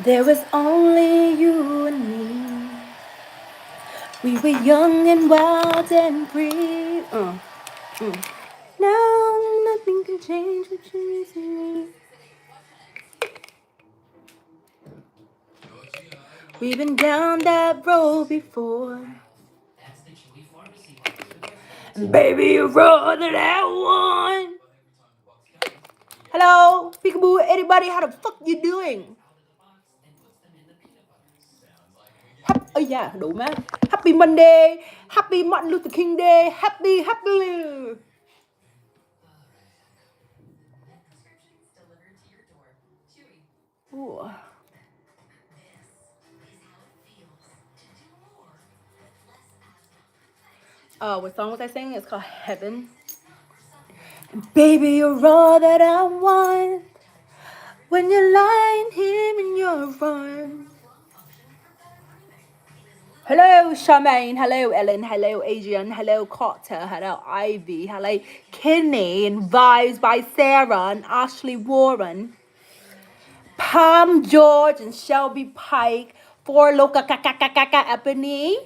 There was only you and me. We were young and wild and free. Now nothing can change what you mean to me. We've been down that road before. And baby, you run to that one. Hello, peekaboo, anybody, how the fuck you doing? Oh yeah, đủ má. Happy Monday, Happy Martin Luther King Day, happy. Ooh. What song was I singing? It's called Heaven. Baby, you're all that I want when you're lying here in your arms. Hello, Charmaine. Hello, Ellen. Hello, Adrian. Hello, Carter. Hello, Ivy. Hello, Kenny. And Vibes by Sarah and Ashley Warren. Palm George and Shelby Pike. For Loca Ebony.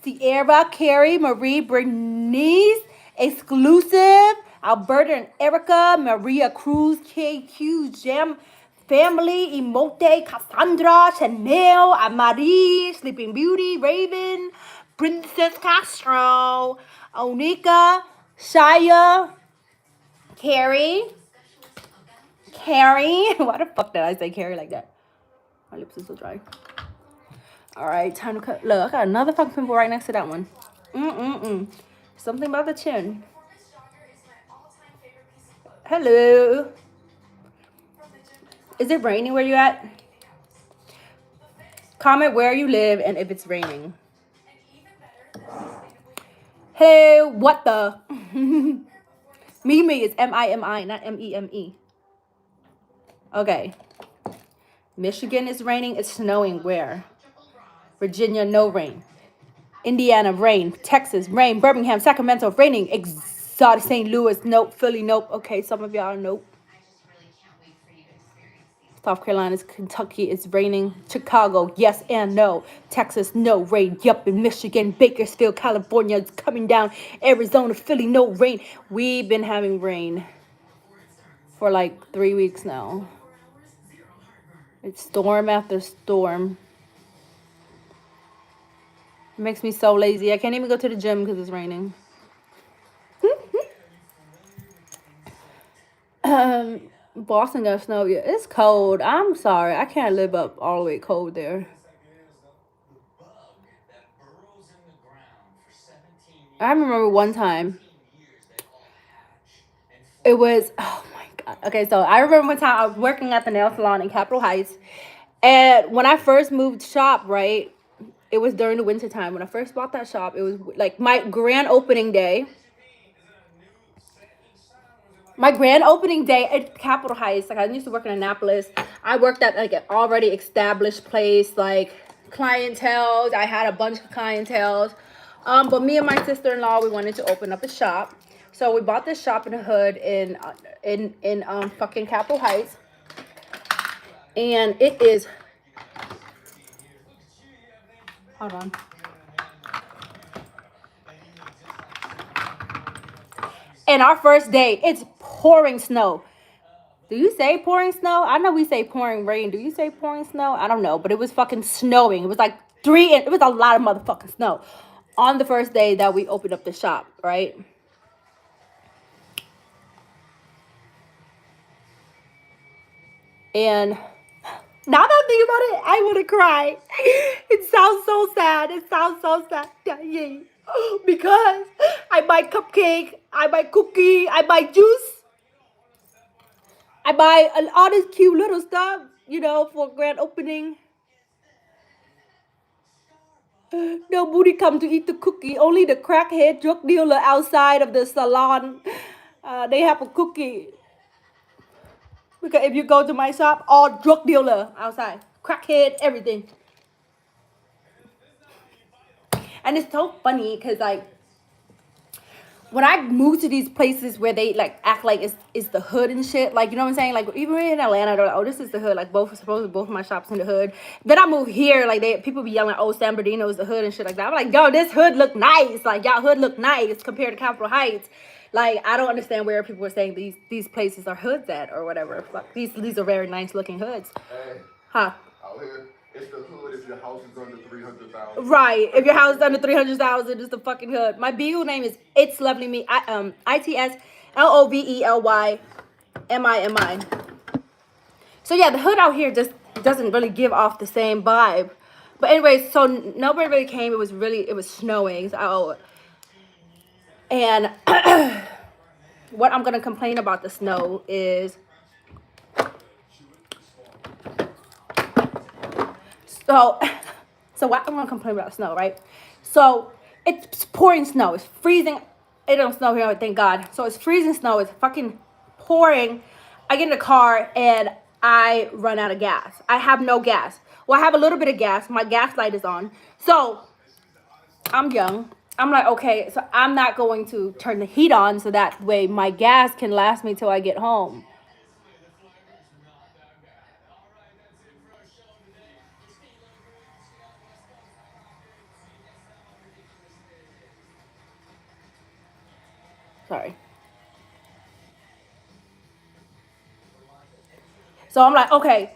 Sierra, Carrie, Marie, Bernice. Exclusive. Alberta and Erica. Maria Cruz. KQ, Jam. Family, Emote, Cassandra, Chanel, Amari, Sleeping Beauty, Raven, Princess Castro, Onika, Shaya, Carrie. Why the fuck did I say Carrie like that? My lips are so dry. Alright, time to cut. Look, I got another fucking pimple right next to that one. Something about the chin. Hello. Is it raining where you at? Comment where you live and if it's raining. Hey, what the? Mimi is M-I-M-I, not M-E-M-E. Okay. Michigan is raining. It's snowing where? Virginia, no rain. Indiana, rain. Texas, rain. Birmingham, Sacramento, raining. Exotic St. Louis, nope. Philly, nope. Okay, some of y'all nope. South Carolina, Kentucky, it's raining. Chicago, yes and no. Texas, no rain. Yup, in Michigan, Bakersfield, California, it's coming down. Arizona, Philly, no rain. We've been having rain for like 3 weeks now. It's storm after storm. It makes me so lazy. I can't even go to the gym because it's raining. Boston got snow. Yeah, it's cold. I'm sorry. I can't live up all the way cold there. I remember one time. It was, oh my God. Okay, so I remember one time I was working at the nail salon in Capitol Heights. And when I first moved shop, right, it was during the winter time. When I first bought that shop, it was like my grand opening day. My grand opening day at Capitol Heights, like I used to work in Annapolis. I worked at like an already established place, like clientele. I had a bunch of clientele. But me and my sister-in-law, we wanted to open up a shop. So we bought this shop in the hood in fucking Capitol Heights. And it is, hold on. And our first day, it's pouring snow. Do you say pouring snow? I know we say pouring rain. Do you say pouring snow? I don't know. But it was fucking snowing. It was like it was a lot of motherfucking snow on the first day that we opened up the shop, right? And now that I think about it, I want to cry. It sounds so sad. It sounds so sad. Dying. Because I buy cupcake, I buy cookie, I buy juice. I buy all this cute little stuff, you know, for grand opening. Nobody come to eat the cookie. Only the crackhead drug dealer outside of the salon. They have a cookie. Because if you go to my shop, all drug dealer outside. Crackhead, everything. And it's so funny because like when I move to these places where they like act like it's the hood and shit, like, you know what I'm saying? Like, even in Atlanta, they're like, oh, this is the hood. Like, supposedly both of my shops in the hood. Then I move here, like, people be yelling, oh, San Bernardino is the hood and shit like that. I'm like, yo, this hood look nice. Like, y'all hood look nice compared to Capitol Heights. Like, I don't understand where people are saying these places are hoods at or whatever. Like, these are very nice looking hoods. Hey, huh? Out here, it's the hood if your house is under 300,000. Right. If your house is under 300,000, it's the fucking hood. My Bigo name is It's Lovely Me. ITSLOVELYMIMI. So yeah, the hood out here just doesn't really give off the same vibe. But anyway, so nobody really came. It was snowing. So, and what I'm gonna complain about the snow is, so what I'm gonna complain about snow, right? So it's pouring snow. It's freezing. It don't snow here, thank God. So it's freezing snow. It's fucking pouring. I get in the car and I run out of gas. I have no gas. Well, I have a little bit of gas. My gas light is on. So I'm young. I'm like, okay, so I'm not going to turn the heat on so that way my gas can last me till I get home. Sorry. So I'm like, okay,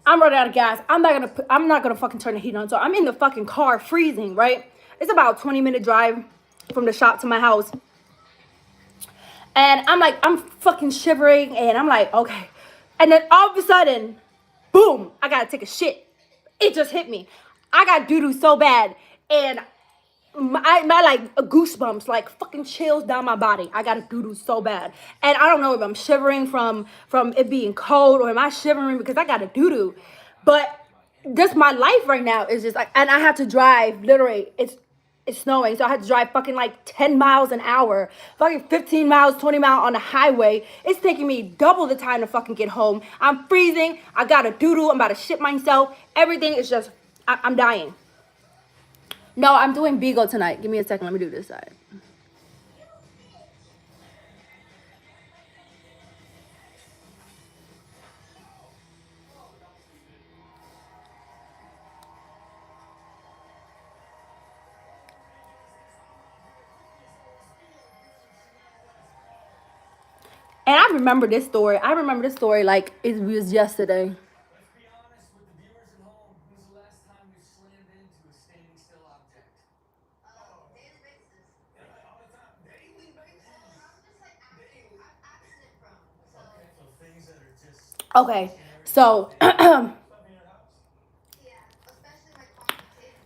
I'm running out of gas. I'm not gonna fucking turn the heat on. So I'm in the fucking car freezing, right? It's about a 20-minute drive from the shop to my house. And I'm fucking shivering and I'm like, okay. And then all of a sudden, boom, I gotta take a shit. It just hit me. I got doo-doo so bad. And my like goosebumps, like fucking chills down my body. I got a doo-doo so bad. And I don't know if I'm shivering from it being cold or am I shivering because I got a doo-doo. But just my life right now is just like, and I have to drive, literally, it's snowing, so I had to drive fucking like 10 miles an hour, fucking 15 miles, 20 miles on the highway. It's taking me double the time to fucking get home. I'm freezing. I got a doo-doo. I'm about to shit myself. Everything is just, I'm dying. No, I'm doing Bigo tonight. Give me a second. Let me do this side. And I remember this story. Like it was yesterday. Okay, so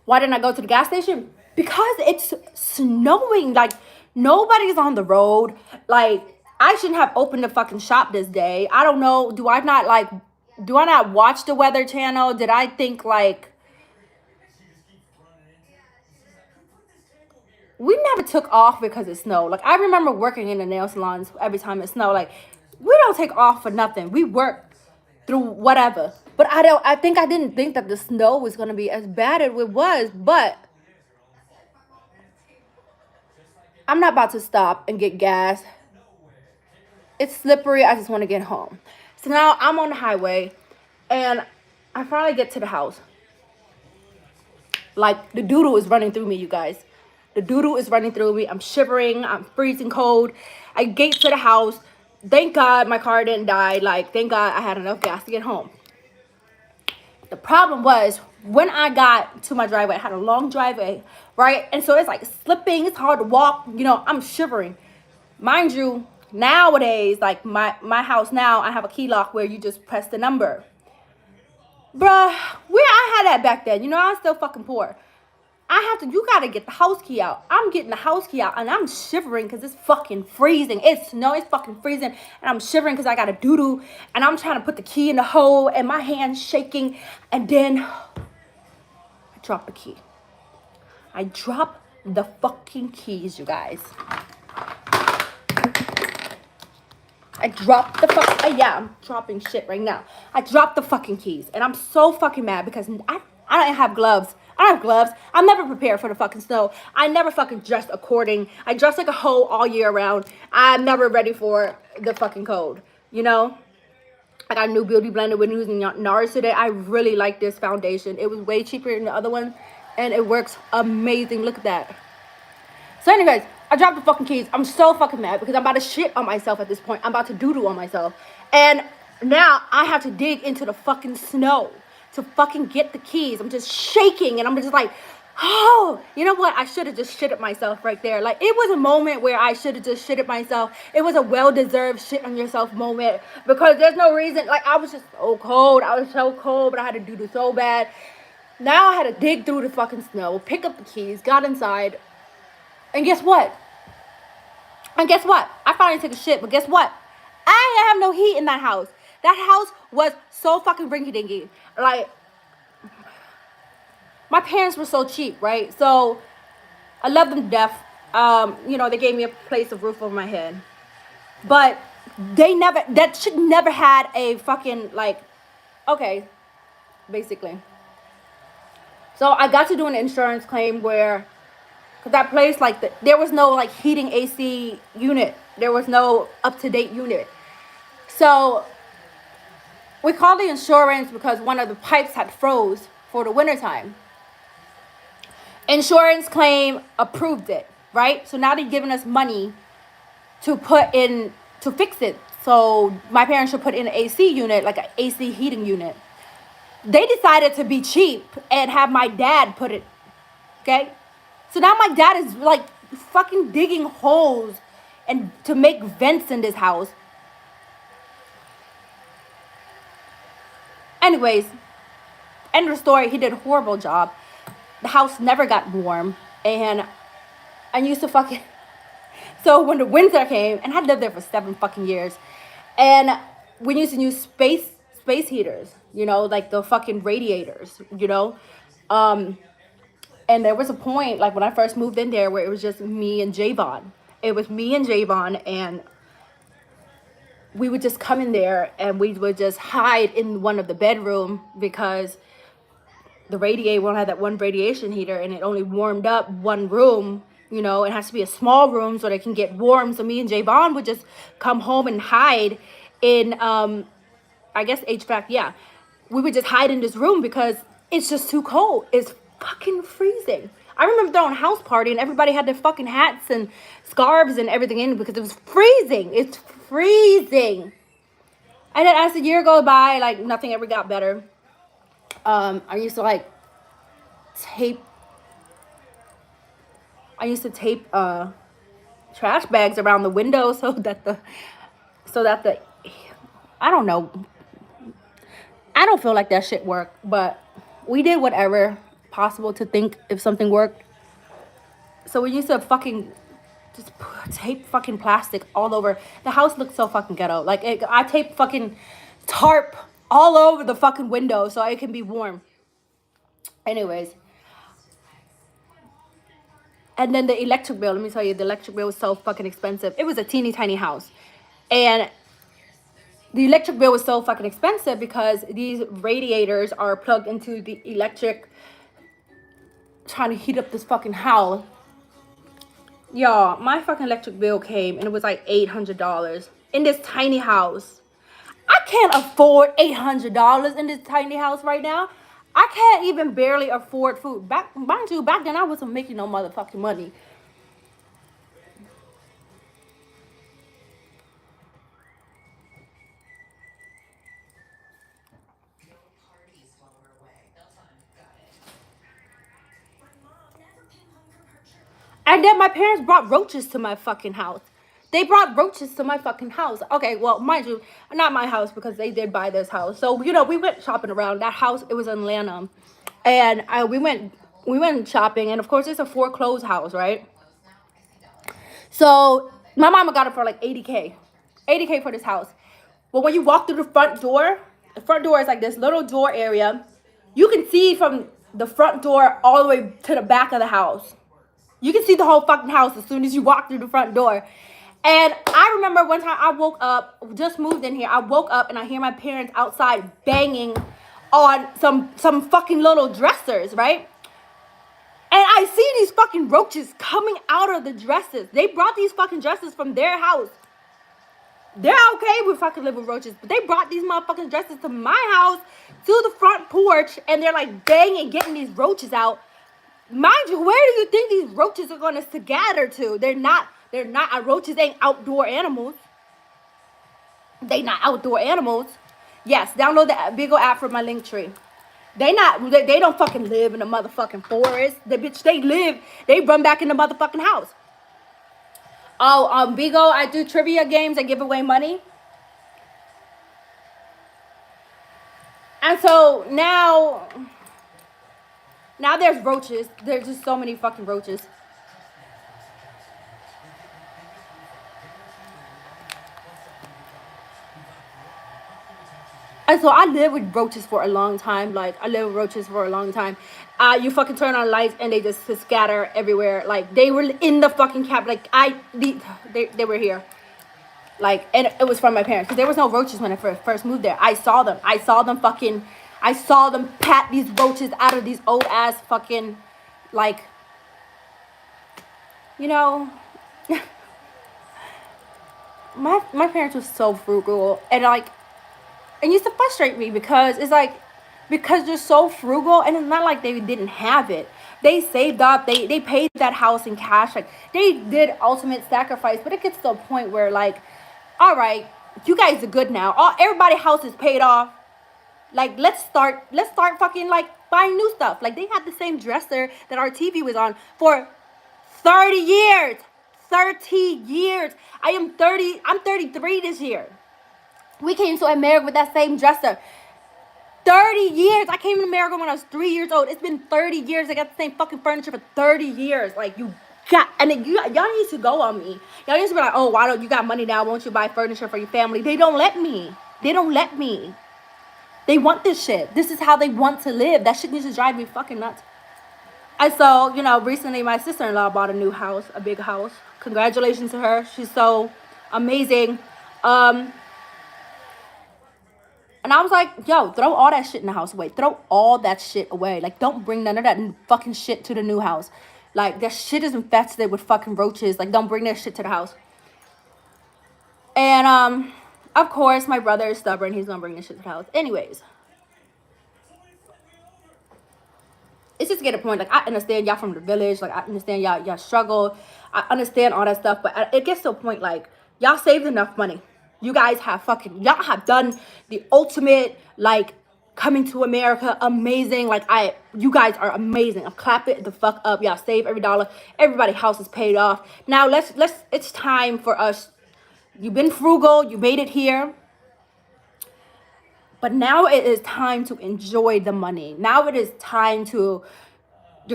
why didn't I go to the gas station? Because it's snowing. Like, nobody's on the road. Like, I shouldn't have opened the fucking shop this day. I don't know. Do I not watch the Weather Channel? Did I think, like, we never took off because it snowed. Like, I remember working in the nail salons every time it snowed. Like, we don't take off for nothing. We work through whatever. But I didn't think that the snow was going to be as bad as it was. But I'm not about to stop and get gas. It's slippery. I just want to get home. So now I'm on the highway and I finally get to the house. Like, the doo-doo is running through me, you guys. The doo-doo is running through me. I'm shivering. I'm freezing cold. I get to the house. Thank God my car didn't die. Like, thank God I had enough gas to get home. The problem was, when I got to my driveway, I had a long driveway, right? And so it's like slipping. It's hard to walk. You know, I'm shivering. Mind you, nowadays, like my house now, I have a key lock where you just press the number. Bruh, where I had that back then. You know, I was still fucking poor. You gotta get the house key out. I'm getting the house key out and I'm shivering because it's fucking freezing. It's fucking freezing and I'm shivering because I got a doo-doo and I'm trying to put the key in the hole and my hand's shaking and then I drop the key. I drop the fucking keys, you guys. I dropped the I'm dropping shit right now. I dropped the fucking keys and I'm so fucking mad because I don't have gloves. I don't have gloves. I'm never prepared for the fucking snow. I never fucking dressed according. I dress like a hoe all year round. I'm never ready for the fucking cold. You know? I got a new beauty blender. We're using NARS today. I really like this foundation. It was way cheaper than the other one. And it works amazing. Look at that. So anyways, I dropped the fucking keys. I'm so fucking mad because I'm about to shit on myself at this point. I'm about to doo-doo on myself. And now I have to dig into the fucking snow to fucking get the keys. I'm just shaking and I'm just like, oh, you know what? I should have just shitted myself right there. Like, it was a moment where I should have just shitted myself. It was a well-deserved shit on yourself moment because there's no reason. Like, I was just so cold. I was so cold, but I had to do this so bad. Now I had to dig through the fucking snow, pick up the keys, got inside. And guess what? I finally took a shit, but guess what? I didn't have no heat in that house. That house was so fucking rinky-dinky. Like, my parents were so cheap, right? So I love them to death. You know, they gave me a place of roof over my head. But that shit never had a fucking, like, okay, basically. So I got to do an insurance claim where, cause that place, like, there was no, like, heating AC unit. There was no up-to-date unit. So we called the insurance because one of the pipes had froze for the wintertime. Insurance claim approved it, right? So now they're giving us money to put in, to fix it. So my parents should put in an AC unit, like an AC heating unit. They decided to be cheap and have my dad put it, okay? So now my dad is like fucking digging holes and to make vents in this house. Anyways, end of the story. He did a horrible job. The house never got warm, and I used to fucking. So when the winter came, and I lived there for 7 fucking years, and we used to use space heaters, you know, like the fucking radiators, you know, and there was a point, like when I first moved in there, where it was just me and Javon. It was me and Javon, and we would just come in there and we would just hide in one of the bedroom because the radiator won't have that one radiation heater and it only warmed up one room. You know, it has to be a small room so they can get warm. So me and Javon would just come home and hide in, I guess HVAC, yeah. We would just hide in this room because it's just too cold. It's fucking freezing. I remember throwing a house party and everybody had their fucking hats and scarves and everything in because it was freezing. It's freezing. And then as the year goes by, like, nothing ever got better. I used to like tape trash bags around the window so that the I don't know. I don't feel like that shit worked, but we did whatever possible to think if something worked. So we used to fucking just tape fucking plastic all over. The house looked so fucking ghetto. Like, I taped fucking tarp all over the fucking window so it can be warm. Anyways. And then the electric bill, let me tell you, the electric bill was so fucking expensive. It was a teeny tiny house. And the electric bill was so fucking expensive because these radiators are plugged into the electric, trying to heat up this fucking house. Y'all, my fucking electric bill came and it was like $800 in this tiny house. I can't afford $800 in this tiny house right now. I can't even barely afford food. Mind you, back then I wasn't making no motherfucking money. And then my parents brought roaches to my fucking house. They brought roaches to my fucking house. Okay, well, mind you, not my house because they did buy this house. So, you know, we went shopping around. That house, it was in Atlanta. And we went shopping. And, of course, it's a foreclosed house, right? So, my mama got it for like $80K. $80K for this house. But when you walk through the front door is like this little door area. You can see from the front door all the way to the back of the house. You can see the whole fucking house as soon as you walk through the front door. And I remember one time I woke up, just moved in here. I woke up and I hear my parents outside banging on some fucking little dressers, right? And I see these fucking roaches coming out of the dresses. They brought these fucking dresses from their house. They're okay with fucking live with roaches, but they brought these motherfucking dresses to my house, to the front porch, and they're like banging, getting these roaches out. Mind you, where do you think these roaches are gonna scatter to? They're not, roaches ain't outdoor animals. They not outdoor animals. Yes, download the Bigo app from my link tree. They don't fucking live in the motherfucking forest. They run back in the motherfucking house. Oh, Bigo, I do trivia games. I give away money. And so now there's roaches. There's just so many fucking roaches. And so I lived with roaches for a long time. You fucking turn on lights and they just scatter everywhere. Like, they were in the fucking cab. Like, they were here. Like, and it was from my parents. Because there was no roaches when I first moved there. I saw them pat these roaches out of these old ass fucking, like, you know. my parents were so frugal. And like, it used to frustrate me because it's like, because they're so frugal, and it's not like they didn't have it. They saved up, they paid that house in cash. Like, they did ultimate sacrifice, but it gets to a point where, like, all right, you guys are good now. Everybody's house is paid off. Like, let's start fucking, like, buying new stuff. Like, they had the same dresser that our TV was on for 30 years. 30 years. I'm 33 this year. We came to America with that same dresser. 30 years. I came to America when I was 3 years old. It's been 30 years. I got the same fucking furniture for 30 years. Like, y'all need to go on me. Y'all need to be like, oh, why don't you got money now? Won't you buy furniture for your family? They don't let me. They want this shit. This is how they want to live. That shit needs to drive me fucking nuts. And so, recently my sister-in-law bought a new house, a big house. Congratulations to her. She's so amazing. And I was like, yo, throw all that shit in the house away. Throw all that shit away. Like, don't bring none of that fucking shit to the new house. Like, that shit is infested with fucking roaches. Like, don't bring that shit to the house. And, of course, my brother is stubborn. He's gonna bring this shit to the house. Anyways. It's just to get a point. Like, I understand y'all from the village. Like, I understand y'all struggle. I understand all that stuff. But it gets to a point, like, y'all saved enough money. You guys y'all have done the ultimate, like, coming to America, amazing. Like, you guys are amazing. Clap it the fuck up. Y'all save every dollar. Everybody's house is paid off. Now, it's time for us. You've been frugal. You made it here. But now it is time to enjoy the money. Now it is time your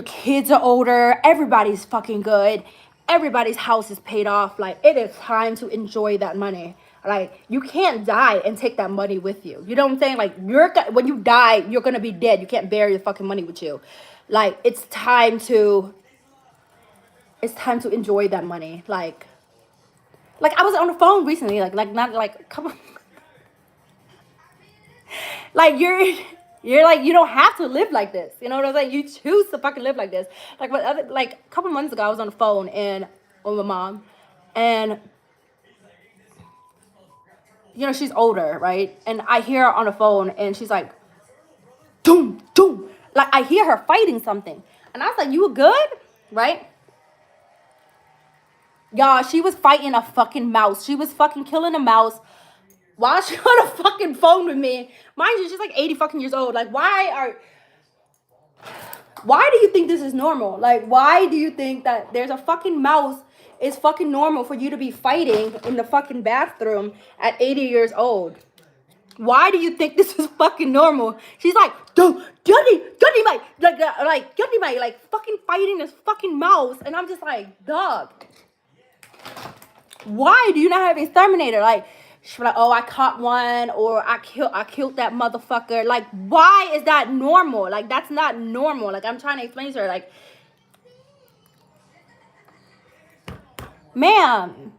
kids are older. Everybody's fucking good. Everybody's house is paid off. Like, it is time to enjoy that money. Like, you can't die and take that money with you. You know what I'm saying? Like, when you die, you're going to be dead. You can't bury the fucking money with you. Like, it's time to enjoy that money. Like I was on the phone recently. Not like, come on. Like, you're like, you don't have to live like this. You know what I'm saying? You choose to fucking live like this. Like, a couple months ago, I was on the phone with my mom, and she's older, right? And I hear her on the phone, and she's like, doom, doom. Like, I hear her fighting something, and I was like, you good, right? Y'all, she was fighting a fucking mouse. She was fucking killing a mouse while she's on the fucking phone with me. Mind you, she's like 80 fucking years old. Like, why do you think this is normal? Like, why do you think that there's a fucking mouse is fucking normal for you to be fighting in the fucking bathroom at 80 years old? Why do you think this is fucking normal? She's like, dude, Johnny, like fucking fighting this fucking mouse. And I'm just like, dog, why do you not have an exterminator? Like, she's like, oh, I caught one, or I killed that motherfucker. Like, why is that normal? Like, that's not normal. Like, I'm trying to explain to her, like, ma'am,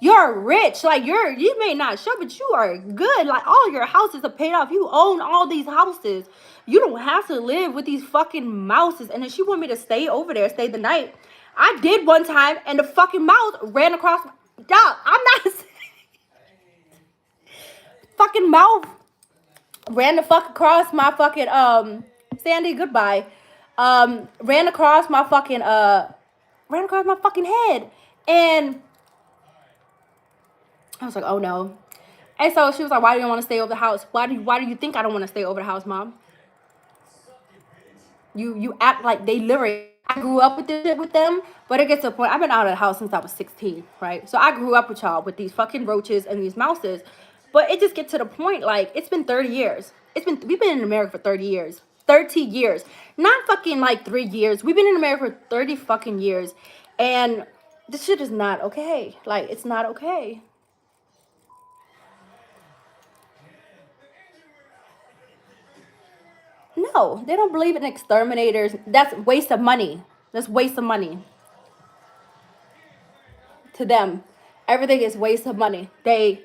You're rich. Like you may not show, but you are good. Like all your houses are paid off. You own all these houses. You don't have to live with these fucking mouses. And then she wanted me to stay over there, stay the night. I did one time, and the fucking mouse ran across. Dog, I'm not fucking mouth ran the fuck across my fucking Sandy. Goodbye. Ran across my fucking head, and I was like, oh no. And so she was like, why do you want to stay over the house? Why do you think I don't want to stay over the house, Mom? You act like they literally, I grew up with this shit with them, but it gets to a point, I've been out of the house since I was 16, right? So I grew up with y'all with these fucking roaches and these mouses. But it just gets to the point, like, it's been 30 years. We've been in America for 30 years. 30 years. Not fucking like 3 years. We've been in America for 30 fucking years. And this shit is not okay. Like, it's not okay. No, they don't believe in exterminators. That's waste of money. That's waste of money. To them, everything is waste of money. They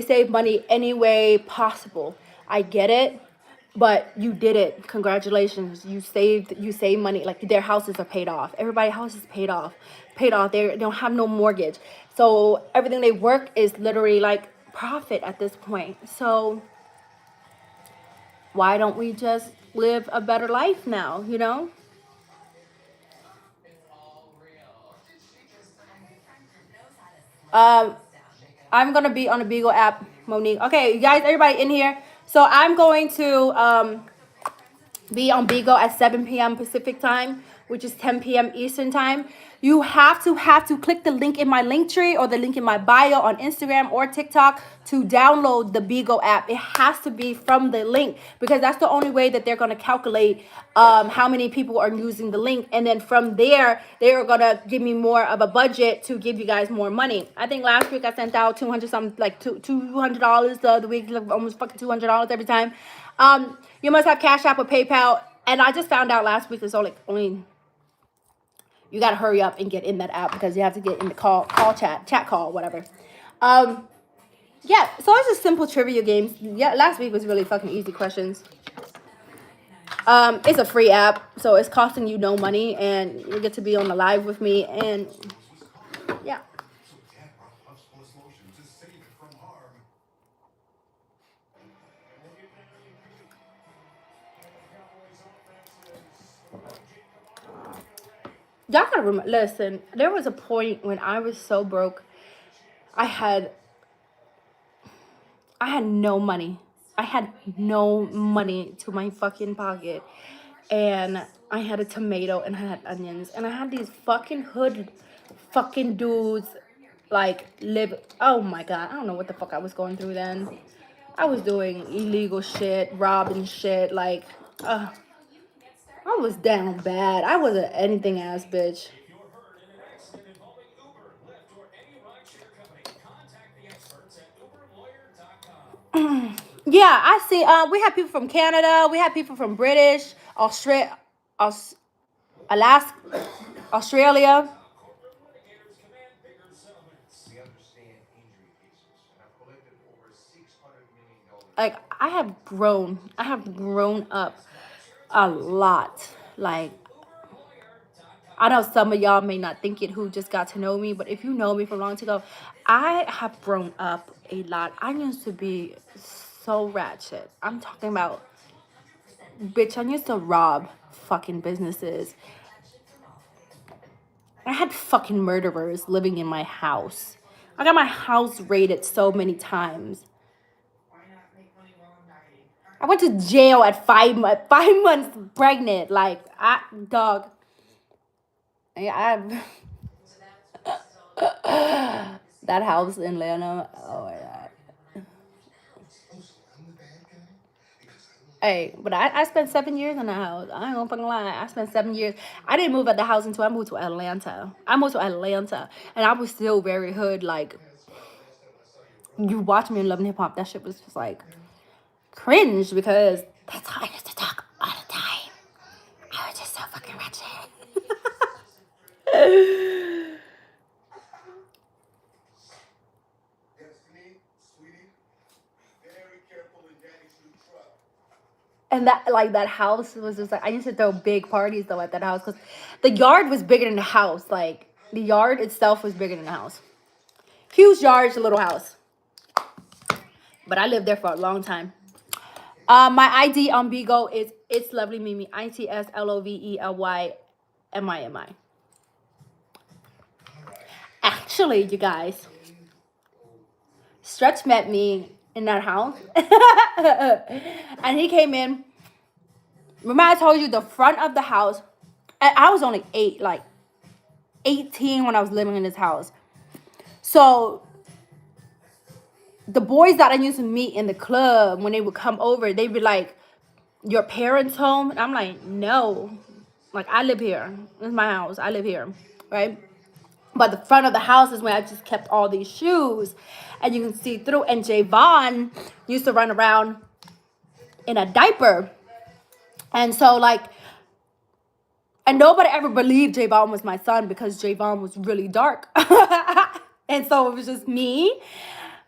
save money any way possible. I get it, but you did it. Congratulations. You saved money. Like their houses are paid off. Everybody's house is paid off. They don't have no mortgage. So everything they work is literally like profit at this point. So why don't we just live a better life now, you know? I'm gonna be on the Bigo app, Monique. Okay, you guys, everybody in here. So I'm going to be on Bigo at 7 p.m. Pacific time, which is 10 p.m. Eastern time. You have to click the link in my link tree or the link in my bio on Instagram or TikTok to download the Bigo app. It has to be from the link because that's the only way that they're going to calculate how many people are using the link. And then from there, they are going to give me more of a budget to give you guys more money. I think last week I sent out $200 something, like $200 the other week, almost fucking $200 every time. You must have Cash App or PayPal. And I just found out last week there's only you got to hurry up and get in that app because you have to get in the call chat call, whatever. Yeah, so it's just simple trivia games. Yeah, last week was really fucking easy questions. It's a free app, so it's costing you no money, and you get to be on the live with me, and yeah. Y'all gotta remember, listen, there was a point when I was so broke, I had no money. I had no money to my fucking pocket. And I had a tomato and I had onions. And I had these fucking hood fucking dudes like live. Oh my God. I don't know what the fuck I was going through then. I was doing illegal shit, robbing shit. Like, I was down bad. I was an anything ass bitch. Yeah, I see. We have people from Canada. We have people from British, Alaska, Australia. Like I have grown up a lot. Like I know some of y'all may not think it who just got to know me, but if you know me from long ago, I have grown up a lot. I used to be so ratchet. I'm talking about, bitch, I used to rob fucking businesses. I had fucking murderers living in my house. I got my house raided so many times. I went to jail at 5 months pregnant. Like, dog. I that house in Atlanta. Oh my God. Hey, but I spent 7 years in the house. I ain't gonna fucking lie. I spent 7 years. I didn't move at the house until I moved to Atlanta. And I was still very hood. Like, you watch me in Love and Hip Hop, that shit was just like cringe because that's how I used to talk all the time. I was just so fucking wretched. And that house was just like, I used to throw big parties though at that house because the yard was bigger than the house. Like the yard itself was bigger than the house. Huge yard, little house. But I lived there for a long time. My ID on Bigo is It's Lovely Mimi. ITSLOVELYMIMI. Actually, you guys, Stretch met me in that house. And he came in. Remember I told you the front of the house. I was only 18 when I was living in this house. So the boys that I used to meet in the club, when they would come over, they'd be like, your parents' home? And I'm like, no. Like, I live here. This is my house. I live here, right? But the front of the house is where I just kept all these shoes. And you can see through. And Javon used to run around in a diaper. And so, like, and nobody ever believed Javon was my son because Javon was really dark. And so it was just me,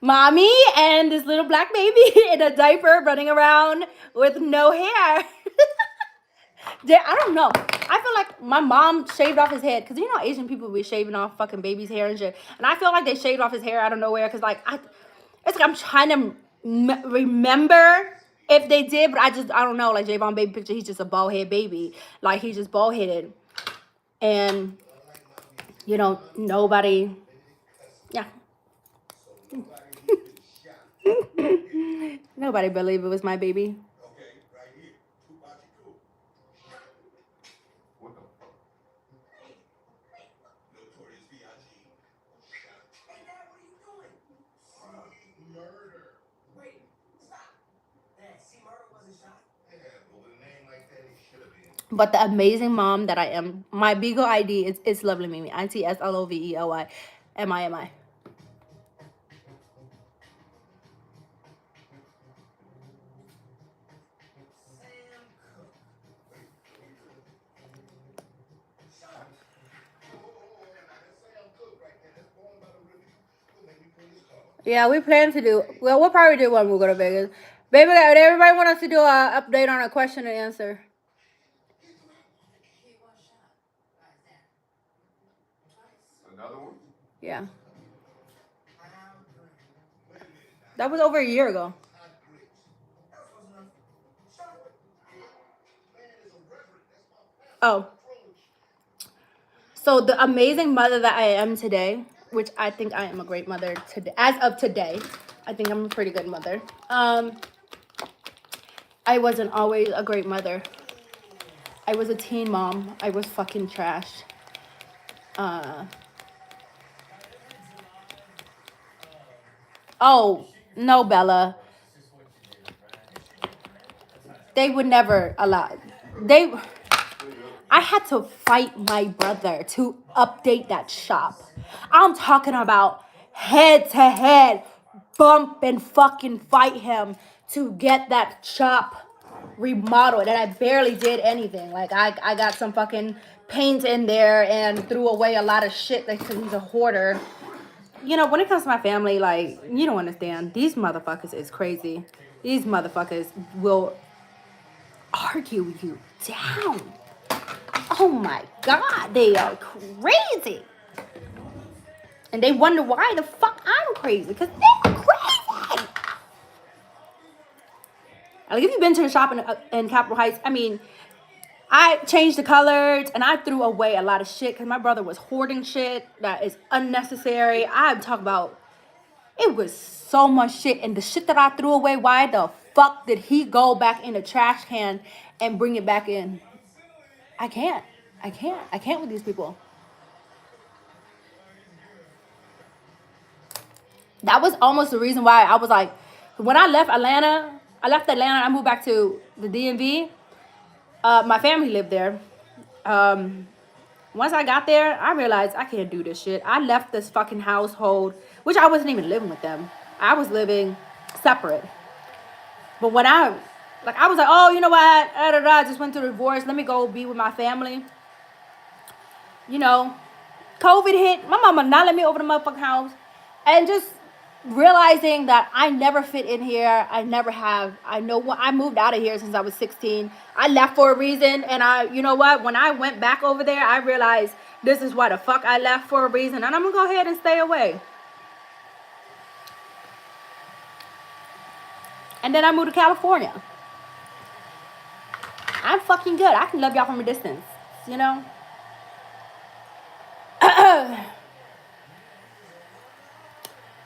mommy, and this little black baby in a diaper running around with no hair. I don't know. I feel like my mom shaved off his head because you know Asian people be shaving off fucking baby's hair and shit. And I feel like they shaved off his hair out of nowhere because it's like I'm trying to remember if they did, but I don't know. Like Javon baby picture, he's just a bald head baby. Like he's just bald headed, and you know nobody. Yeah. Nobody believed it was my baby. But the amazing mom that I am, my Bigo ID is It's Lovely Mimi. ITSLOVELYMIMI. Yeah, we plan to do. Well, we'll probably do when we go to Vegas. Baby, everybody want us to do an update on a question and answer. Another one? Yeah. That was over a year ago. Oh. So the amazing mother that I am today, which I think I am a great mother today. As of today, I think I'm a pretty good mother. I wasn't always a great mother. I was a teen mom. I was fucking trash. Oh, no, Bella. They would never allow. I had to fight my brother to update that shop. I'm talking about head to head, bump and fucking fight him to get that shop remodeled. And I barely did anything. Like I got some fucking paint in there and threw away a lot of shit because he's a hoarder. You know, when it comes to my family, like, you don't understand. These motherfuckers is crazy. These motherfuckers will argue you down. Oh my God, they are crazy. And they wonder why the fuck I'm crazy. Because they're crazy. Like, if you've been to the shop in Capitol Heights, I mean, I changed the colors and I threw away a lot of shit because my brother was hoarding shit that is unnecessary. I'm talking about, it was so much shit. And the shit that I threw away, why the fuck did he go back in the trash can and bring it back in? I can't with these people. That was almost the reason why I was like, when I left Atlanta, I moved back to the DMV. My family lived there. Once I got there, I realized I can't do this shit. I left this fucking household, which I wasn't even living with them. I was living separate. But when I was like, oh, you know what? I just went through a divorce. Let me go be with my family. You know, COVID hit. My mama not let me over the motherfucking house. And just realizing that I never fit in here. I never have. I know when I moved out of here since I was 16. I left for a reason, and you know what? When I went back over there, I realized this is why the fuck I left, for a reason, and I'm gonna go ahead and stay away. And then I moved to California. I'm fucking good. I can love y'all from a distance, you know?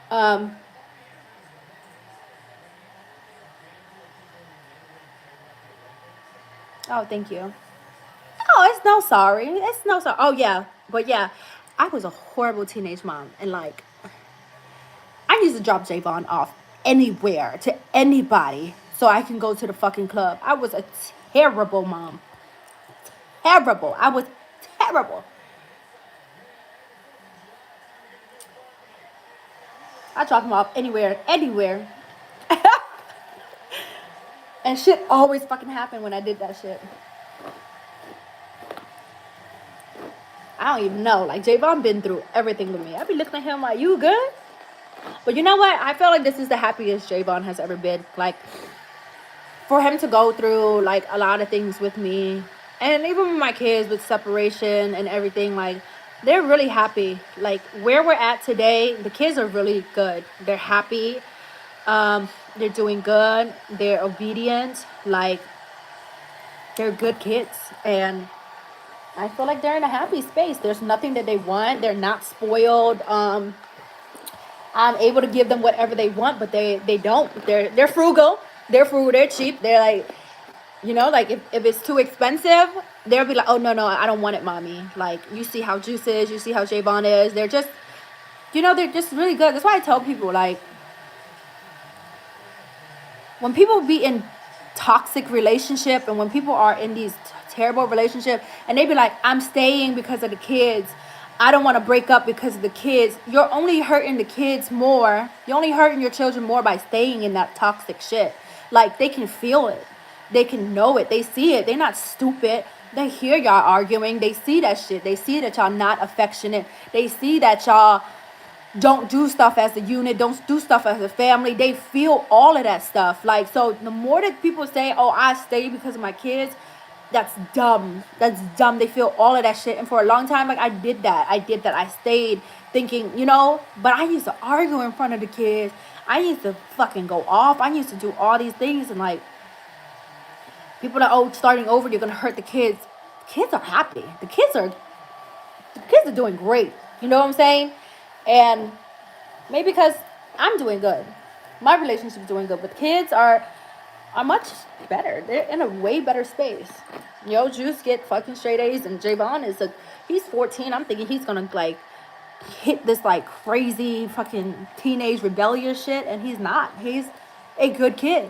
um, oh, thank you. Oh, it's no sorry. It's no sorry. Oh, yeah. But yeah, I was a horrible teenage mom. And like, I used to drop Javon off anywhere to anybody so I can go to the fucking club. I was a terrible mom. Terrible. I was terrible. I dropped him off anywhere, anywhere. And shit always fucking happened when I did that shit. I don't even know. Like, Javon been through everything with me. I be looking at him like, you good? But you know what? I feel like this is the happiest Javon has ever been. Like, for him to go through, like, a lot of things with me. And even with my kids, with separation and everything, like, they're really happy. Like, where we're at today, the kids are really good. They're happy. They're doing good. They're obedient. Like, they're good kids. And I feel like they're in a happy space. There's nothing that they want. They're not spoiled. I'm able to give them whatever they want, but they don't. They're frugal. They're frugal. They're cheap. They're like, you know, like if it's too expensive, they'll be like, oh, no, I don't want it, mommy. Like, you see how Juice is. You see how Javon is. They're just, you know, they're just really good. That's why I tell people, like, when people be in toxic relationship and when people are in these terrible relationship and they be like, I'm staying because of the kids, I don't want to break up because of the kids, you're only hurting the kids more. You're only hurting your children more by staying in that toxic shit. Like, they can feel it, they can know it, they see it. They're not stupid. They hear y'all arguing. They see that shit. They see that y'all not affectionate. They see that y'all don't do stuff as a unit, don't do stuff as a family. They feel all of that stuff. Like, so the more that people say, oh, I stay because of my kids, that's dumb. That's dumb. They feel all of that shit. And for a long time, like, I did that. I stayed thinking, you know, but I used to argue in front of the kids. I used to fucking go off. I used to do all these things. And like, people are, oh, starting over, you're going to hurt the kids. Kids are happy. The kids are doing great. You know what I'm saying? And maybe because I'm doing good, my relationship is doing good, but kids are much better. They're in a way better space. Yo, Juice get fucking straight A's, and Javon he's 14. I'm thinking he's gonna like hit this like crazy fucking teenage rebellious shit, and he's not. He's a good kid.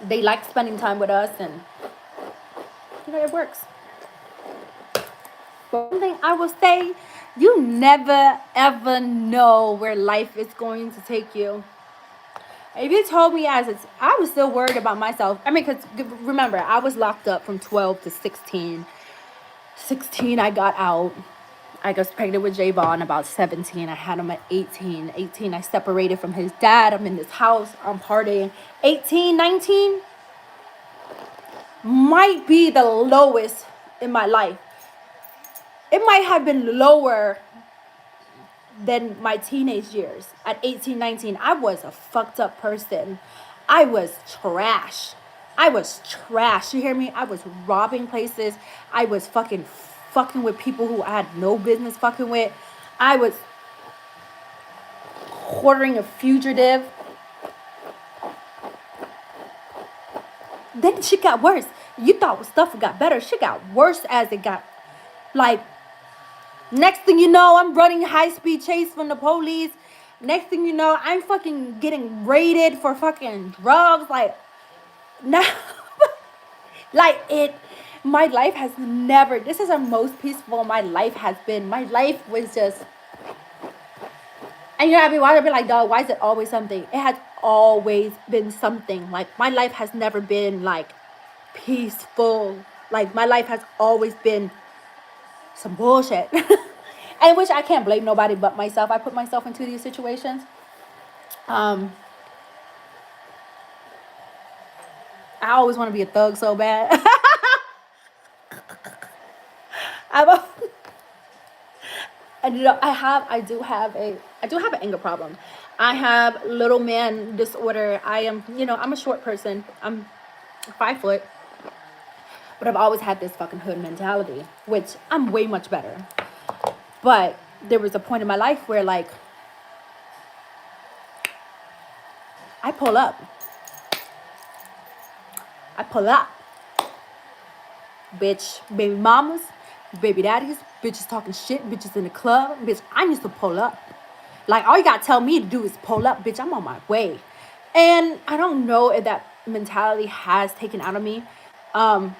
They like spending time with us, and you know, it works. But one thing I will say, you never ever know where life is going to take you. If you told me I was still worried about myself. I mean, because remember, I was locked up from 12 to 16. 16, I got out. I was pregnant with Javon about 17. I had him at 18. 18, I separated from his dad. I'm in this house. I'm partying. 18, 19 might be the lowest in my life. It might have been lower than my teenage years. At 18, 19, I was a fucked up person. I was trash. You hear me? I was robbing places. I was fucking with people who I had no business fucking with. I was ordering a fugitive. Then shit got worse. You thought stuff got better. Shit got worse as it got. Like, next thing you know, I'm running high-speed chase from the police. Next thing you know, I'm fucking getting raided for fucking drugs. Like, now, like my life has never, this is the most peaceful my life has been. My life was just, and you know, I'd be like, dog, why is it always something? It has always been something. Like, my life has never been, like, peaceful. Like, my life has always been some bullshit. And which I can't blame nobody but myself. I put myself into these situations. Um, I always want to be a thug so bad. I'm a, and you know, I do have an anger problem. I have little man disorder. I am, you know, I'm a short person. I'm 5 foot, but I've always had this fucking hood mentality, which I'm way much better. But there was a point in my life where, like, I pull up. I pull up. Bitch, baby mamas, baby daddies, bitches talking shit, bitches in the club, bitch, I used to pull up. Like, all you gotta tell me to do is pull up, bitch, I'm on my way. And I don't know if that mentality has taken out of me. I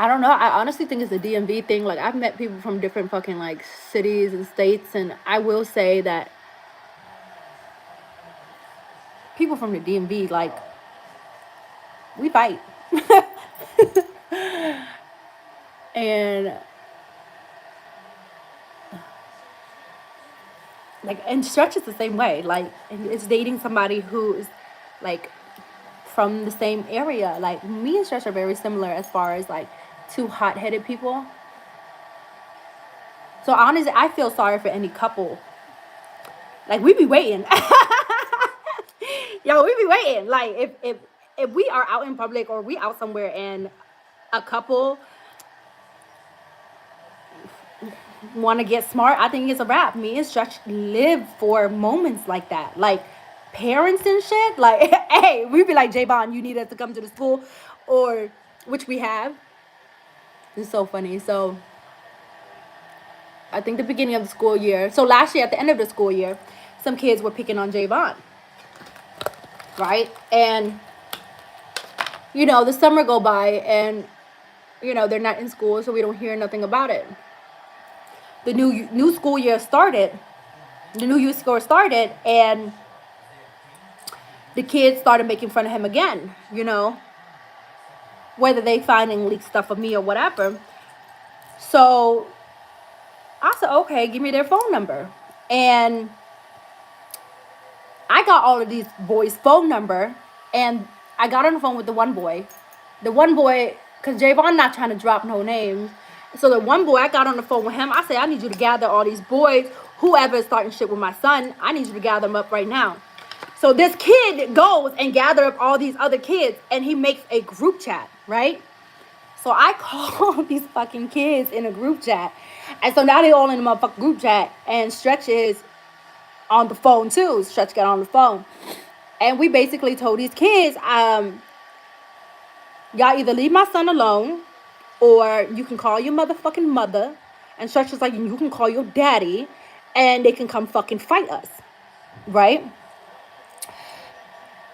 don't know. I honestly think it's a DMV thing. Like, I've met people from different fucking, like, cities and states, and I will say that people from the DMV, like, we fight. And like, and Stretch is the same way. Like, it's dating somebody who is like from the same area. Like, me and Stretch are very similar as far as like two hot-headed people. So honestly, I feel sorry for any couple. Like, we be waiting. Yo, we be waiting. Like, if we are out in public or we out somewhere and a couple want to get smart, I think it's a wrap. Me and Stretch live for moments like that. Like, parents and shit. Like, hey, we be like, Jayy, you need us to come to the school, or which we have. It's so funny. So I think the beginning of the school year. So last year, at the end of the school year, some kids were picking on Jayy, right? And you know, the summer go by, and you know, they're not in school, so we don't hear nothing about it. The new school year started. The new youth score started, and the kids started making fun of him again, you know, whether they finding leaked stuff of me or whatever. So I said, okay, give me their phone number. And I got all of these boys' phone number, and I got on the phone with the one boy. The one boy, because Jayy not trying to drop no names. So the one boy, I got on the phone with him. I said, I need you to gather all these boys, whoever is starting shit with my son, I need you to gather them up right now. So this kid goes and gather up all these other kids, and he makes a group chat, right? So I call these fucking kids in a group chat. And so now they all in the motherfucking group chat, and Stretch is on the phone too. Stretch got on the phone. And we basically told these kids, y'all either leave my son alone, or you can call your motherfucking mother. And Stretch was like, you can call your daddy, and they can come fucking fight us, right?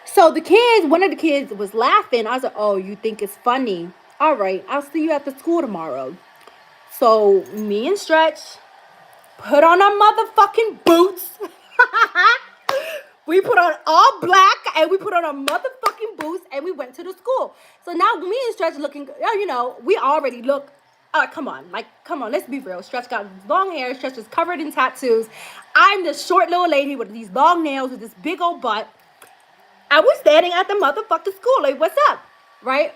So the kids, one of the kids was laughing. I was like, oh, you think it's funny? All right, I'll see you at the school tomorrow. So me and Stretch put on our motherfucking boots. We put on all black, and we put on our motherfucking boots, and we went to the school. So now me and Stretch looking, you know, we already look, come on, let's be real. Stretch got long hair. Stretch is covered in tattoos. I'm this short little lady with these long nails with this big old butt. I was standing at the motherfucking school, like, what's up, right?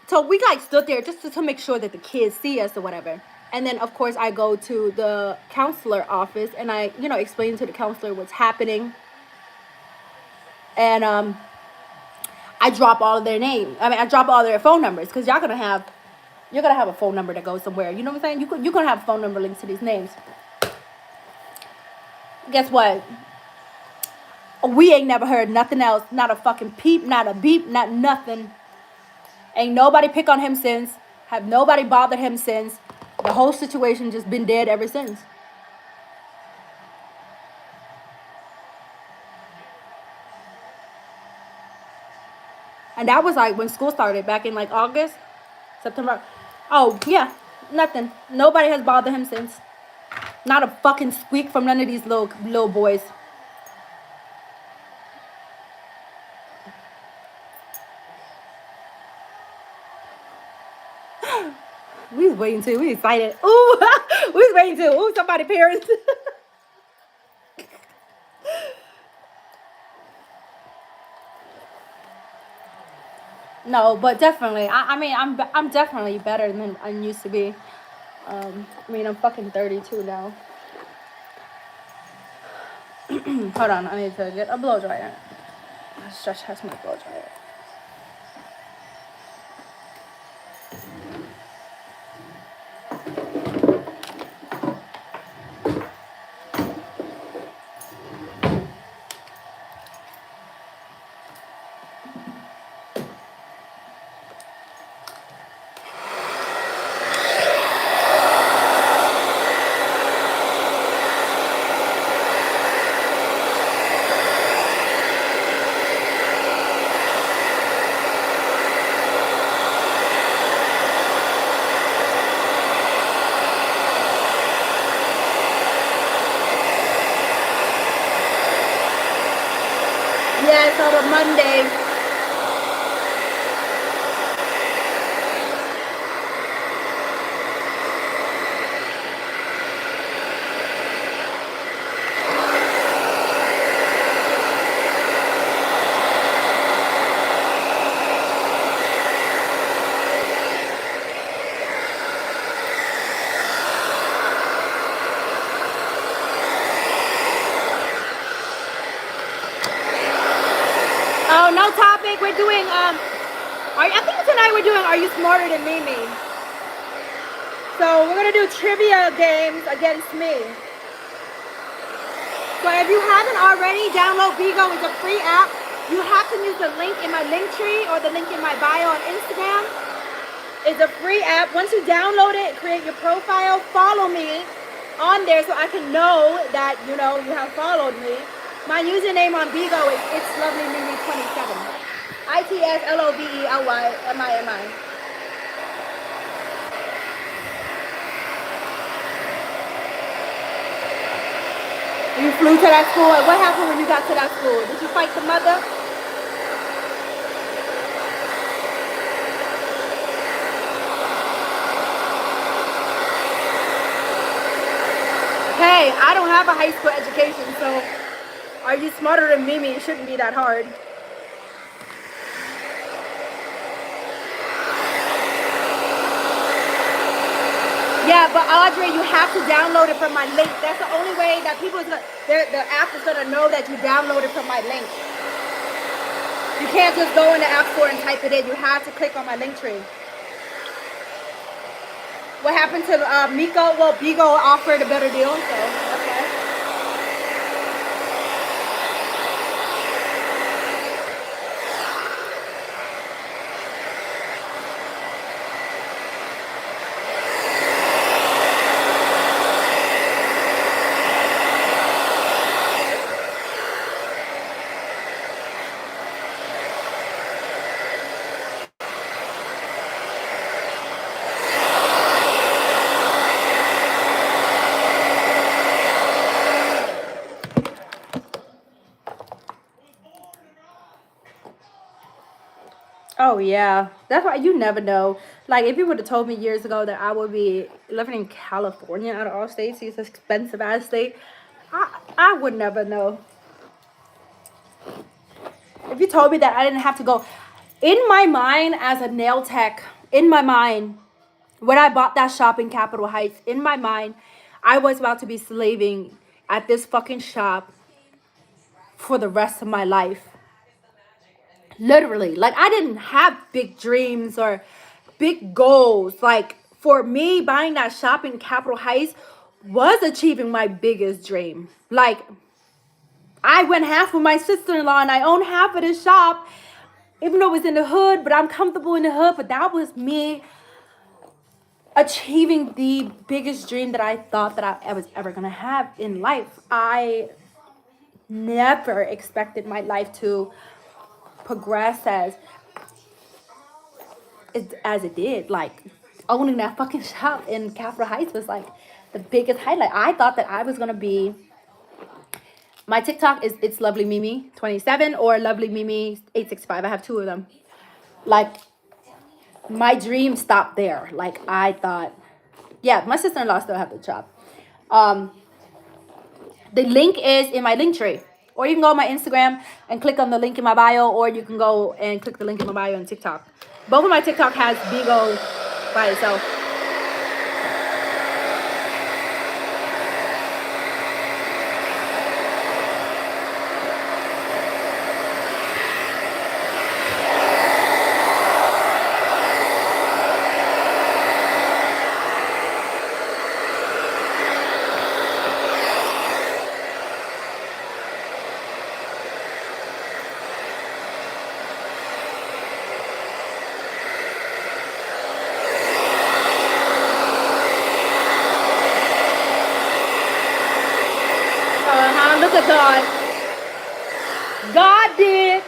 So we, like, stood there just to make sure that the kids see us or whatever. And then, of course, I go to the counselor office, and I, you know, explain to the counselor what's happening. And I drop all of their names. I mean, I drop all their phone numbers, because you're gonna have a phone number that goes somewhere. You know what I'm saying? You're gonna have a phone number linked to these names. Guess what? We ain't never heard nothing else. Not a fucking peep, not a beep, not nothing. Ain't nobody pick on him since. Have nobody bothered him since. The whole situation just been dead ever since. And that was like when school started, back in like August, September. Oh, yeah, nothing. Nobody has bothered him since. Not a fucking squeak from none of these little boys. We was waiting too. We excited. Ooh, Who's waiting too? Ooh, somebody parents. No, but definitely. I mean, I'm definitely better than I used to be. I mean, I'm fucking 32 now. Hold on, I need to get a blow dryer. Stretch has my blow dryer. Yeah, so the Monday. Oh, no topic. We're doing I think tonight we're doing Are You Smarter Than Mimi? So we're gonna do trivia games against me. So if you haven't already, download Bigo. It's a free app. You have to use the link in my link tree or the link in my bio on Instagram. It's a free app. Once you download it, create your profile, follow me on there so I can know that you have followed me. My username on Bigo is It's Lovelymimi27. ITSLOVELYMIMI. You flew to that school. What happened when you got to that school? Did you fight the mother? Hey, I don't have a high school education, so Are You Smarter Than Mimi? It shouldn't be that hard. Yeah, but Audrey, you have to download it from my link. That's the only way that the app is gonna know that you downloaded from my link. You can't just go in the app store and type it in. You have to click on my link tree. What happened to Miko? Well, Bigo offered a better deal, so okay. Oh yeah, that's why you never know. Like if you would have told me years ago that I would be living in California out of all states, it's an expensive ass state, I would never know. If you told me that I didn't have to go, in my mind as a nail tech, in my mind, when I bought that shop in Capitol Heights, in my mind, I was about to be slaving at this fucking shop for the rest of my life. Literally, like I didn't have big dreams or big goals. Like for me, buying that shop in Capitol Heights was achieving my biggest dream. Like I went half with my sister-in-law and I own half of the shop, even though it was in the hood, but I'm comfortable in the hood. But that was me achieving the biggest dream that I thought that I was ever gonna have in life. I never expected my life to progress as it did. Like owning that fucking shop in Capitol Heights was like the biggest highlight. I thought that I was gonna be. My TikTok is It's Lovelymimi27 or Lovelymimi865. I have two of them. Like my dream stopped there. Like I thought, Yeah, my sister-in-law still have the shop. The link is in my link tree. Or you can go on my Instagram and click on the link in my bio, or you can go and click the link in my bio on TikTok. Both of my TikTok has Bigo by itself. Look at God. God did.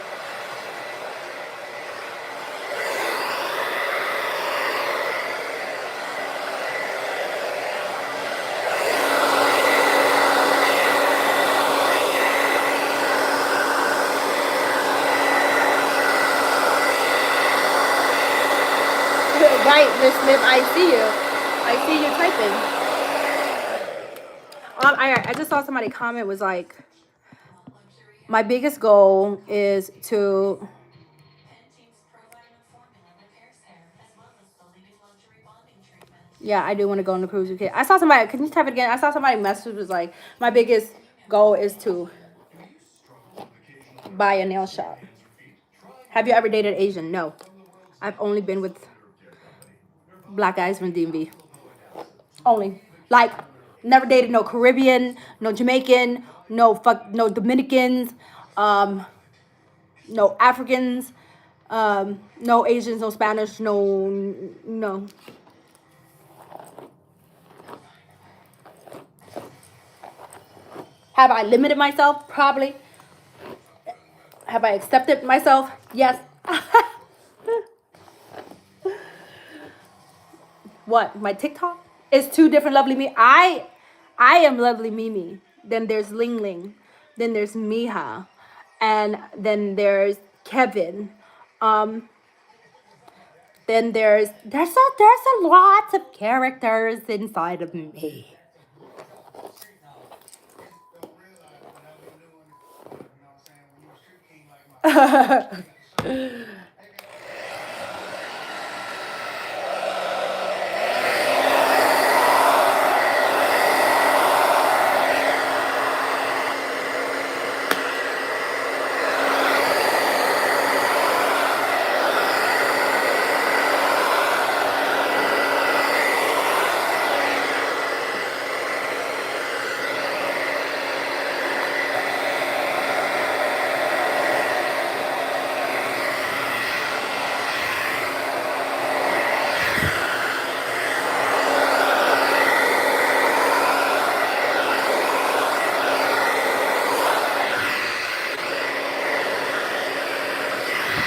Right, Miss Smith, I see you. I see you typing. I just saw somebody comment was like, my biggest goal is to yeah, I do want to go on the cruise with kids. I saw somebody, can you type it again? I saw somebody message was like, my biggest goal is to buy a nail shop. Have you ever dated Asian? No. I've only been with black guys from DMV. Only. Like, never dated no Caribbean, no Jamaican, no Dominicans, no Africans, no Asians, no Spanish, no. Have I limited myself? Probably. Have I accepted myself? Yes. What? My TikTok? It's two different lovely me. I am lovely Mimi. Then there's Ling Ling. Then there's Miha. And then there's Kevin. Then there's a lot of characters inside of me.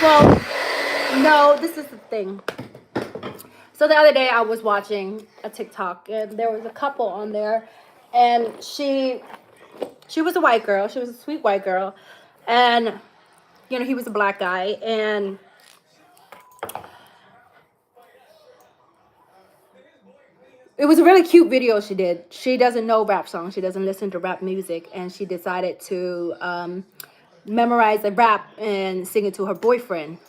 Well, no, this is the thing. So the other day I was watching a TikTok and there was a couple on there, and she was a white girl. She was a sweet white girl, and he was a black guy, and it was a really cute video she did. She doesn't know rap songs. She doesn't listen to rap music, and she decided to memorize a rap and sing it to her boyfriend.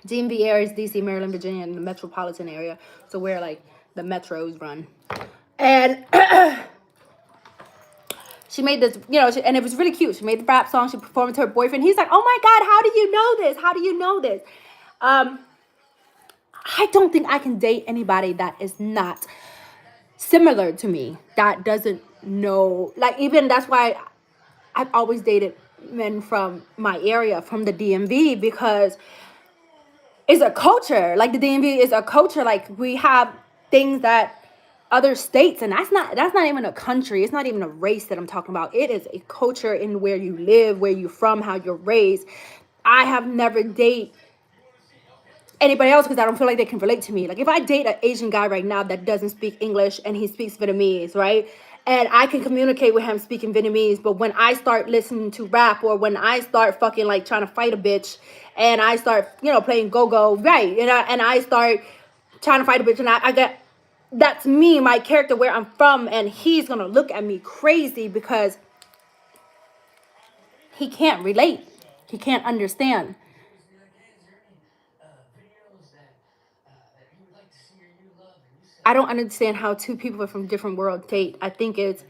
DMV area is DC, Maryland, Virginia, and the metropolitan area. So where like the metros run. And she made this, and it was really cute. She made the rap song. She performed it to her boyfriend. He's like, oh my God, how do you know this? How do you know this? I don't think I can date anybody that is not similar to me, that doesn't know. Like, even that's why I've always dated men from my area, from the DMV, because it's a culture. Like, the DMV is a culture. Like, we have things that other states, and that's not even a country. It's not even a race that I'm talking about. It is a culture in where you live, where you're from, how you're raised. I have never dated anybody else because I don't feel like they can relate to me. Like, if I date an Asian guy right now that doesn't speak English and he speaks Vietnamese, right? And I can communicate with him speaking Vietnamese, but when I start listening to rap, or when I start fucking like trying to fight a bitch, and I start, playing go-go, right? And I start trying to fight a bitch, and I get that's me, my character, where I'm from, and he's gonna look at me crazy because he can't relate. He can't understand. I don't understand how two people from different worlds date. I think it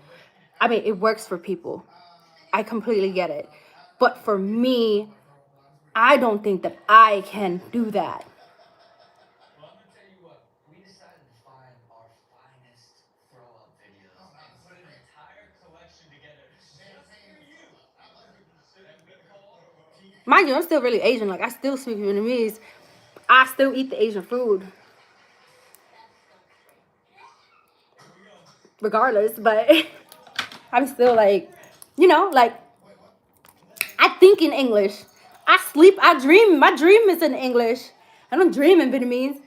works for people. I completely get it. But for me, I don't think that I can do that. Mind you, I'm still really Asian. Like, I still speak Vietnamese. I still eat the Asian food. Regardless, but I'm still like, like, I think in English. I sleep, I dream. My dream is in English. I don't dream in Vietnamese.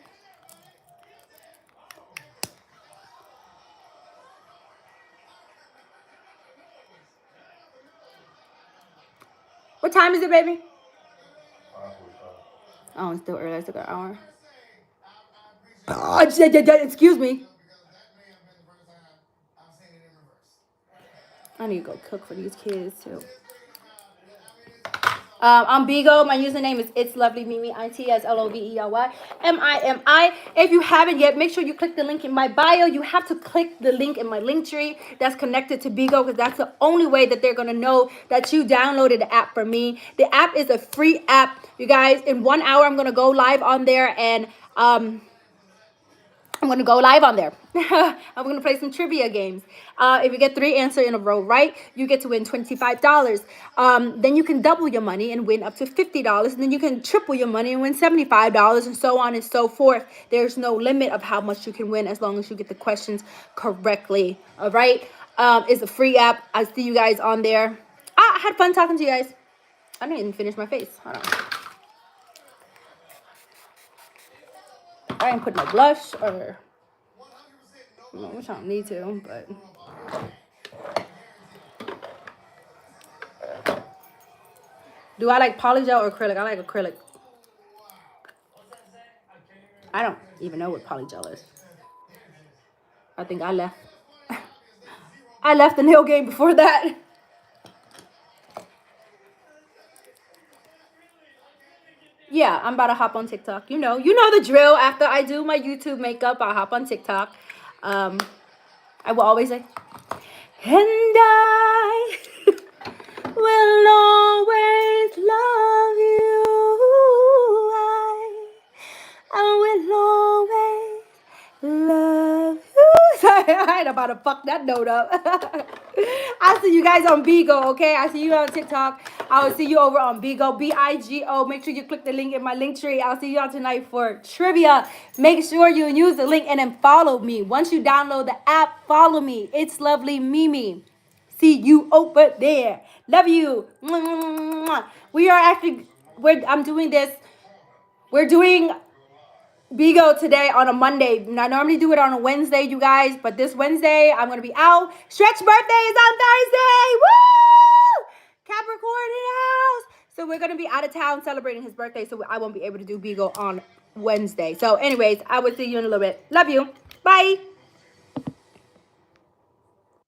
What time is it, baby? Oh, it's still early. It's like an hour. Excuse me. I need to go cook for these kids too. On Bigo, my username is It's Lovelymimi, ITSLOVELYMIMI. If you haven't yet, make sure you click the link in my bio. You have to click the link in my link tree that's connected to Bigo, because that's the only way that they're gonna know that you downloaded the app from me. The app is a free app, you guys. In 1 hour, I'm gonna go live on there, and I'm going to go live on there. I'm going to play some trivia games. If you get 3 answers in a row right, you get to win $25. Then you can double your money and win up to $50. And then you can triple your money and win $75, and so on and so forth. There's no limit of how much you can win as long as you get the questions correctly. All right. It's a free app. I see you guys on there. I had fun talking to you guys. I didn't even finish my face. Hold on. I didn't put no blush or, which I don't need to, but. Do I like polygel or acrylic? I like acrylic. I don't even know what polygel is. I think I left. I left the nail game before that. Yeah, I'm about to hop on TikTok. You know the drill. After I do my YouTube makeup, I'll hop on TikTok. I will always say, and I will always love you. I will always love you. I ain't about to fuck that note up. I'll see you guys on Bigo, okay? I see you on TikTok. I will see you over on Bigo, Bigo. Make sure you click the link in my link tree. I'll see you all tonight for trivia. Make sure you use the link and then follow me. Once you download the app, follow me. It's Lovelymimi. See you over there. Love you. We are actually, I'm doing this. We're doing Bigo today on a Monday. I normally do it on a Wednesday, you guys, but this Wednesday I'm gonna be out. Stretch's birthday is on Thursday. Woo! Capricorn in the house. So we're gonna be out of town celebrating his birthday, so I won't be able to do Bigo on Wednesday. So anyways, I will see you in a little bit. Love you. Bye.